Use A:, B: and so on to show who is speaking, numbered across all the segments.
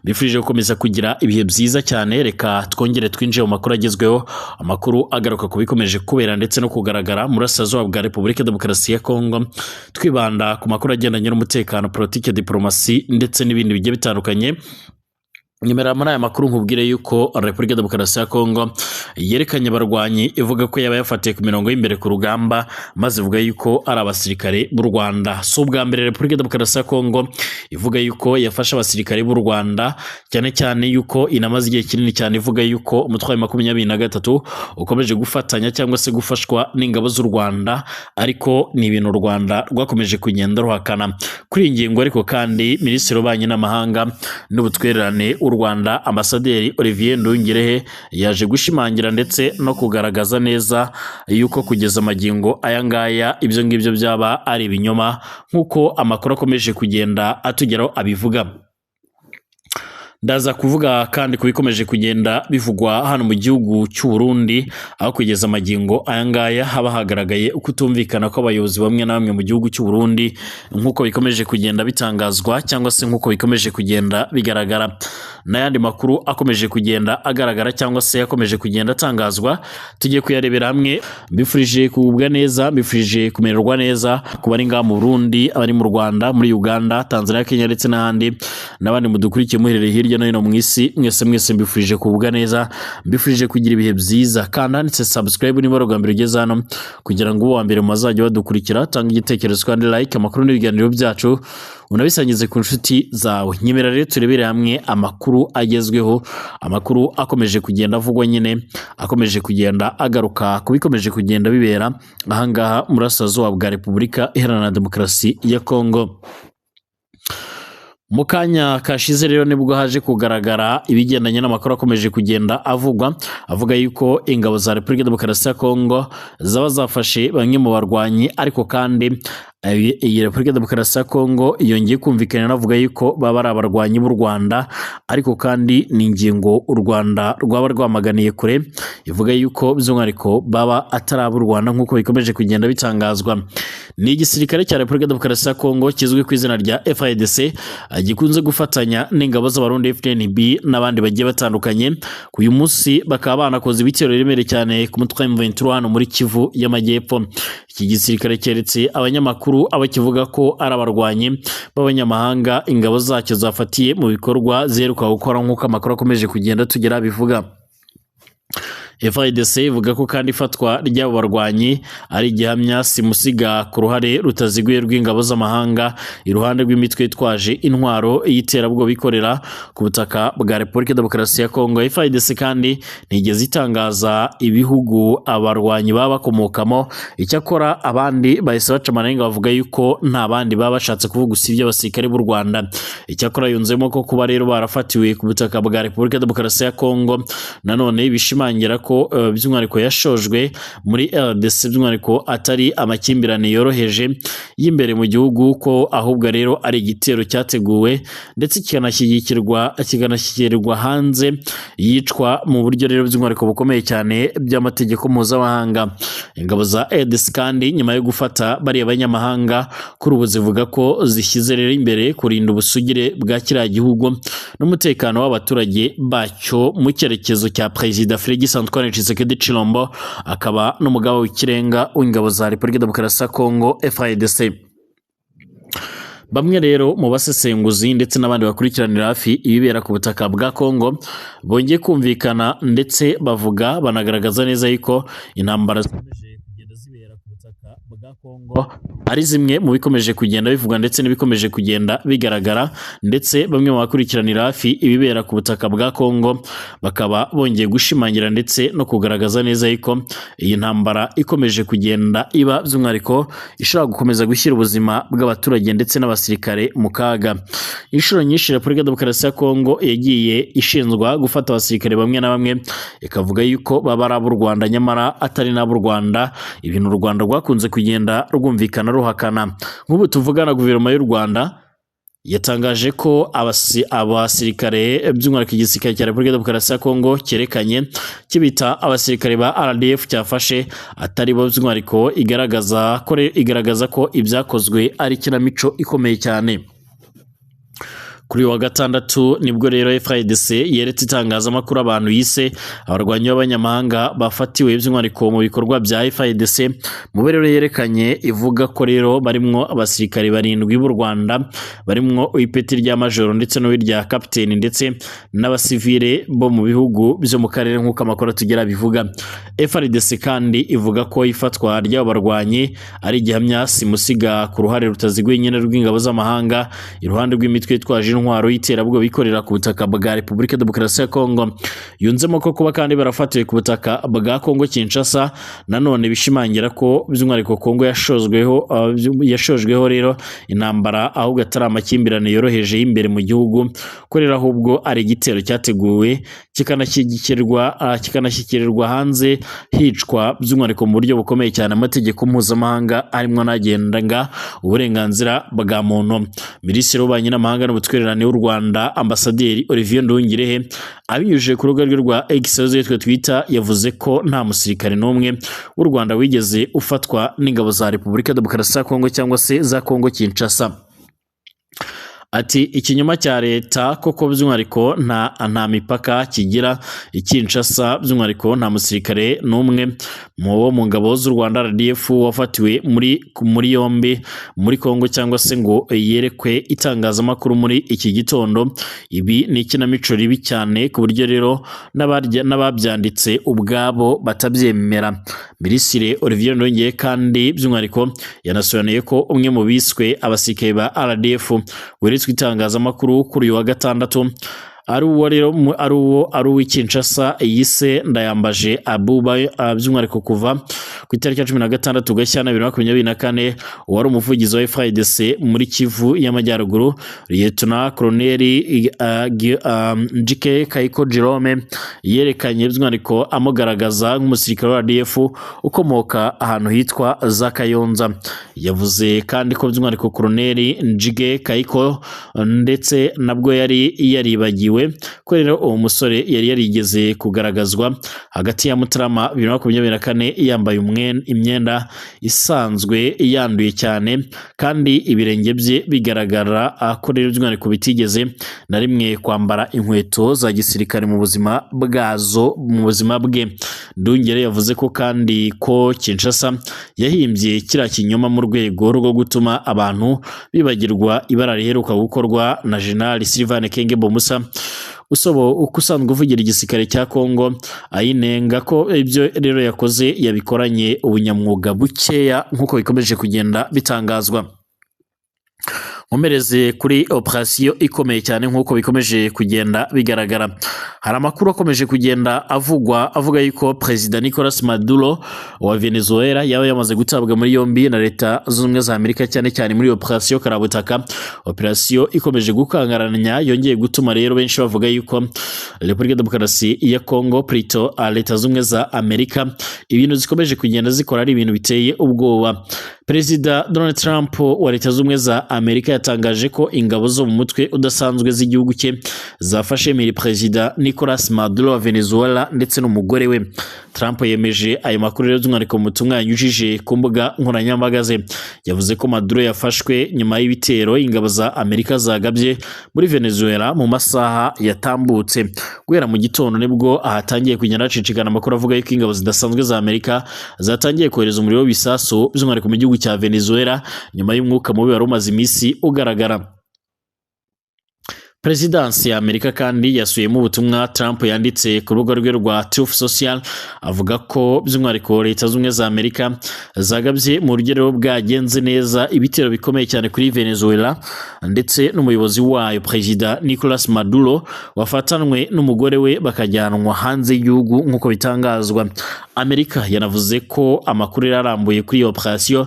A: bifurije gukomeza kugira ibihe byiza cyane. Reka twongere twinjiye mu makuru agezweho, amakuru agaruka ku bikomeje kubera ndetse no kugaragara mu burasirazuba bwa Repubulika Demokarasi ya Kongo, twibanda ku makuru agendanye n'umutekano, politike, diplomasi ndetse n'ibindi bigiye bitandukanye. Nyemera muri aya makuru nkubwire yuko Repubulika Demokarasi ya Kongo yerekanye abarwanyi ivuga ko yaba yafatiye ku mirongo y'imbere ku rugamba, maze ivuga yuko ari abasirikare b'u Rwanda. So ubwa mbere Repubulika Demokarasi ya Kongo ivuga yuko yafashe abasirikare b'u Rwanda, cyane cyane yuko inamaze igihe kinini cyane ivuga yuko umutwe wa 23 ukomeje gufatanya cyangwa se gufashwa n'ingabo z'u Rwanda, ariko ni ibintu u Rwanda rwakomeje kugenda ruhakana. Kuri iyi ngingo ariko kandi Minisitiri w'Ububanyi n'Amahanga n'Ubutwererane u Rwanda Ambasaderi Olivier Nduhungirehe yaje gushimangira ndetse no kugaragaza neza yuko kugeza amagingo aya ngaya ibyo ngibyo byaba ari ibinyoma, nk'uko amakuru akomeje kugenda atugeraho abivuga. Ndaza kuvuga kandi kubikomeje kugenda bivugwa hano mu gihugu cy'u Burundi, aho kugeza amagingo aya ngaya haba hagaragaye ukutumvikana kw'abayobozi bamwe na bamwe mu gihugu cy'u Burundi, nk'uko bikomeje kugenda bitangazwa cyangwa se nk'uko bikomeje kugenda bigaragara. N'ayandi makuru akomeje kugenda agaragara cyangwa se akomeje kugenda atangazwa, tugiye kuyarebera hamwe. Mbifurije kugubwa neza, mbifurije kumererwa neza ku bari ngaha mu Burundi, abari mu Rwanda, muri Uganda, Tanzania, Kenya ndetse n'abandi mudukurikiye muherereye hirya no hino mu isi. Mwese mbifurije kugubwa neza, mbifurije kugira ibihe byiza. Kandi handitse subscribe niba ari ubwa mbere ugeze hano, kugira ngo ube uwa mbere mu bazajya badukurikira. Tanga igitekerezo kandi like amakuru n'ibiganiro byacu unabisangize ku nshuti zawe. Nyemera rero turebere hamwe amakuru agezweho, amakuru akomeje kugenda avugwa, nyine akomeje kugenda agaruka kubikomeje kugenda bibera ahangaha mu burasirazuba bwa Repubulika Iharanira Demokarasi ya Kongo. Mu kanya kashize rero nibwo haje kugaragara ibigendanye n'amakuru akomeje kugenda avuga yuko ingabo za Repubulika Demokarasi ya Kongo zaba zafashe bamwe mu barwanyi, ariko kandi iyi Repubulika Demokarasi ya Kongo yongeye kumvikana navuga yuko baba ari abarwanyi b'u Rwanda, ariko kandi ni ingingo u Rwanda rwaba rwamaganiye kure, ivuga yuko by'umwihariko baba atari ab'u Rwanda nk'uko bikomeje kugenda bitangazwa. Ni igisirikare cya Repubulika Demokarasi ya Kongo kizwi ku izina rya FARDC, gikunze gufatanya n'ingabo z'Abarundi FDNB n'abandi bagiye batandukanye. Uyu munsi bakaba banakoze ibitero biremereye cyane ku mutwe wa M23 hano muri Kivu y'Amajyepfo. Iki gisirikare cyeretse abanyamakuru abakivuga ko ari abarwanyi b'abanyamahanga ingabo zacyo zafatiye mu bikorwa ziheruka gukora, nk'uko amakuru akomeje kugenda tugera bivuga. FARDC ivuga ko kandi ifatwa ry'abo barwanyi ari igihamya simusiga ku ruhare rutaziguye rw'ingabo z'amahanga iruhande rw'imitwe itwaje intwaro y'iterabwoba ikorera ku butaka bwa Repubulika Demokarasi ya Kongo. FARDC kandi ntigeze itangaza ibihugu abarwanyi baba bakomokamo, icyakora abandi bahise baca amarenga bavuga yuko nta bandi baba bashatse kuvuga usibye abasirikare b'u Rwanda. Icyakora yunzemo ko kuba rero barafatiwe ku butaka bwa Repubulika Demokarasi ya Kongo nanone bishimangira ko by'umwihariko yashojwe muri RDC, by'umwihariko atari amakimbirane yoroheje y'imbere mu gihugu, ko ahubwo rero ari igitero cyateguwe ndetse kikanashyikirirwa hanze, yicwa mu buryo rero by'umwihariko bukomeye cyane by'amategeko mpuzamahanga. Ingabo za RDC kandi nyuma yo gufata bariya banyamahanga kuri ubu zivuga ko zishyize rero imbere kurinda ubusugire bwa kiriya gihugu n'umutekano w'abaturage bacyo mu cyerekezo cya Perezida Félix Antoine Tshisekedi Tshilombo, akaba n'umugaba w'ikirenga w'ingabo za Repubulika Demokarasi ya Kongo FARDC. Bamwe rero mu basesenguzi ndetse n'abandi bakurikiranira hafi ibibera ku butaka bwa Kongo bongeye kumvikana ndetse banagaragaza neza yuko intambara zikomeje kugenda zibera ku butaka bwa Kongo ari zimwe mu bikomeje kugenda bivugwa ndetse n'ibikomeje kugenda bigaragara, ndetse bamwe mu bakurikiranira hafi ibibera ku butaka bwa Kongo bakaba bongeye gushimangira ndetse no kugaragaza neza yuko iyi ntambara ikomeje kugenda iba by'umwihariko ishobora gukomeza gushyira ubuzima bw'abaturage ndetse n'abasirikare mu kaga. Inshuro nyinshi Repubulika Demokarasi ya Kongo yagiye ishinzwa gufata abasirikare bamwe na bamwe ikavuga yuko baba ari ab'u Rwanda, nyamara atari n'ab'u Rwanda, ibintu u Rwanda rwakunze kugenda rwumvikana ruhakana. Nk'ubu tuvugana guverinoma y'u Rwanda yatangaje ko abasirikare by'umwihariko igisirikare cya Repubulika Demokarasi ya Kongo cyerekanye kibita abasirikare ba RDF cyafashe atari bo, by'umwihariko igaragaza ko ibyakozwe ari kinamico ikomeye cyane. Kuri wa gatandatu nibwo rero FARDC yeretse itangazamakuru abantu yise abarwanyi b'abanyamahanga bafatiwe by'umwihariko mu bikorwa bya FARDC. Mu rero yerekanye ivuga ko rero barimwo abasirikare 7 b'u Rwanda, barimwo ipeti rya majoro ndetse n'irya kapiteni ndetse n'abasivile bo mu bihugu byo mu karere nk'uko amakuru tugera bivuga. FARDC kandi ivuga ko ifatwa ry'abo barwanyi ari igihamya simusiga ku ruhare rutaziguye nyene rw'ingabo z'amahanga iruhande rw'imitwe itwaje intwaro y'iterabwoba bikorera ku butaka bwa Repubulika Demokarasi ya Kongo. Yunzemo ko kuba kandi barafatiwe ku butaka bwa Kongo Kinshasa nanone bishimangira ko by'umwihariko Kongo yashojweho rero intambara ahubwo atari amakimbirane yoroheje y'imbere mu gihugu, ko rero ahubwo ari igitero cyateguwe kikanashyikirirwa hanze hicwa by'umwihariko mu buryo bukomeye cyane amategeko mpuzamahanga arimo n'agendaga uburenganzira bwa muntu. Minisitiri w'ububanyi n'amahanga n'ubutwererane w'u Rwanda Ambasaderi Olivier Nduhungirehe abinyujije ku rubuga rwe rwa X rwitwa Twitter yavuze ko nta musirikare n'umwe w'u Rwanda wigeze ufatwa n'ingabo za Repubulika Demokarasi ya Kongo cyangwa se za Kongo Kinshasa. Ati ikinyoma cya leta koko by'umwihariko nta mipaka kigira Kinshasa, by'umwihariko nta musirikare n'umwe mu ngabo z'u Rwanda RDF wafatiwe muri yombi muri Kongo cyangwa se ngo yerekwe itangazamakuru muri iki gitondo. Ibi ni ikinamico ribi cyane ku buryo rero n'ababyanditse ubwabo batabyemera. Minisitiri Olivier Nduhungirehe kandi by'umwihariko yanasobanuye ko umwe mu biswe abasirikare ba RDF itangazamakuru kuri uyu wa gatandatu ari uw'Kinshasa yise Ndayambaje Abuba, by'umwihariko kuva ku itariki ya 16 Gashyantare 2024 wari umuvugizi wa FARDC muri Kivu y'Amajyaruguru Lieutenant Colonel Njike Kayiko Jerome yerekanye by'umwihariko amugaragaza nk'umusirikare wa RDF ukomoka ahantu hitwa za Kayonza. Yavuze kandi ko by'umwihariko Colonel Njike Kayiko ndetse nabwo yari yaribagiwe ko rero uwo musore yari yarigeze kugaragazwa hagati ya Mutarama 2024 yambaye imyenda isanzwe yanduye cyane kandi ibirenge bye bigaragara ko rero by'umwihariko bitigeze na rimwe kwambara inkweto za gisirikare mu buzima bwe. Nduhungirehe yavuze ko kandi ko Kinshasa yahimbye kiriya kinyoma mu rwego rwo gutuma abantu bibagirwa ibara riheruka gukorwa na General Sylvain Ekenge Bomusa usanzwe uvugira igisirikare cya Kongo, ayinenga ko ibyo rero yakoze yabikoranye ubunyamwuga bukeya nk'uko bikomeje kugenda bitangazwa. Mumereze kuri operasiyo ikomeye cyane nk'uko bikomeje kugenda bigaragara. Hari amakuru akomeje kugenda avuga yuko Perezida Nicolas Maduro wa Venezuela yaba yamaze gutabwa muri yombi na Leta Zunze Ubumwe za Amerika cyane cyane muri operasiyo karabutaka. Operasiyo ikomeje gukangaranya yongeye gutuma rero benshi bavuga yuko Repubulika Demokarasi ya Kongo plutôt Leta Zunze Ubumwe za Amerika ibintu zikomeje kugenda zikora ari ibintu biteye ubwoba. Perezida Donald Trump wa Leta Zunze Ubumwe za Amerika yatangaje ko ingabo zo mu mutwe udasanzwe z'igihugu cye zafashe miri Perezida Nicolas Maduro wa Venezuela ndetse n'umugore we. Trump yemeje ayo makuru rero by'umwihariko mu butumwa yanyujije ku mbuga nkoranyambaga ze. Yavuze ko Maduro yafashwe nyuma y'ibitero ingabo za Amerika zagabye muri Venezuela mu masaha yatambutse. Guhera mu gitondo nibwo ahatangiye kugenda hacicikana amakuru avuga yuko ingabo zidasanzwe za Amerika zatangiye kohereza umuriro w'ibisasu by'umwihariko mu gihugu cya Venezuela nyuma y'umwuka mubi wari umaze iminsi ugaragara. Presidansi ya Amerika kandi yasuyemo ubutumwa Trump yanditse ku rubuga rwe rwa Truth Social avuga ko by'umwihariko Leta Zunze Ubumwe za Amerika zagabye mu rugero bwagenze neza ibitero bikomeye cyane kuri Venezuela ndetse n'umuyobozi wayo Perezida Nicolas Maduro wafatanwe n'umugore we bakajyanwa hanze y'igihugu nk'uko bitangazwa. Amerika yanavuze ko amakuru yarambuye kuri iyo operasiyo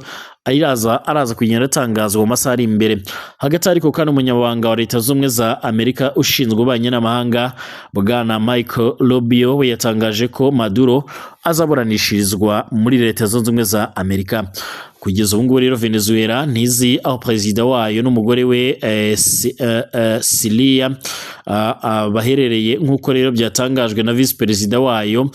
A: araza kugenda atangazwa mu masaha ari imbere. Hagati ariko kandi umunyamabanga wa Leta Zunze Ubumwe za Amerika ushinzwe ububanyi n'amahanga Bwana Michael Rubio we yatangaje ko Maduro azaburanishirizwa muri Leta Zunze Ubumwe za Amerika. Kugeza ubu ngubu rero Venezuela ntizi aho perezida wayo n'umugore we Cilia baherereye, nk'uko rero byatangajwe na visi perezida wayo,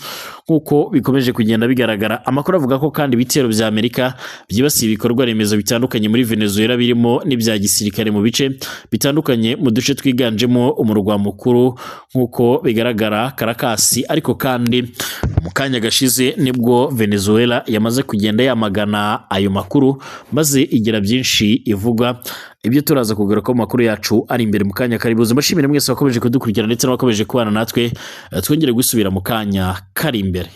A: nk'uko bikomeje kugenda bigaragara. Amakuru avuga ko kandi ibitero bya Amerika byibasiye ibikorwa remezo bitandukanye muri Venezuela, birimo n'ibya gisirikare mu bice bitandukanye mu duce twiganjemo umurwa mukuru nk'uko bigaragara Caracas. Ariko kandi mu kanya gashize nibwo Venezuela yamaze kugenda yamagana ayo makuru maze igira byinshi ivuga. Ibyo turaza kugaruka mu makuru yacu ari imbere mu kanya kari buze. Mbashimire mwese wakomeje kudukurikirana ndetse n'abakomeje kubana natwe, twongere gusubira mu kanya kari imbere.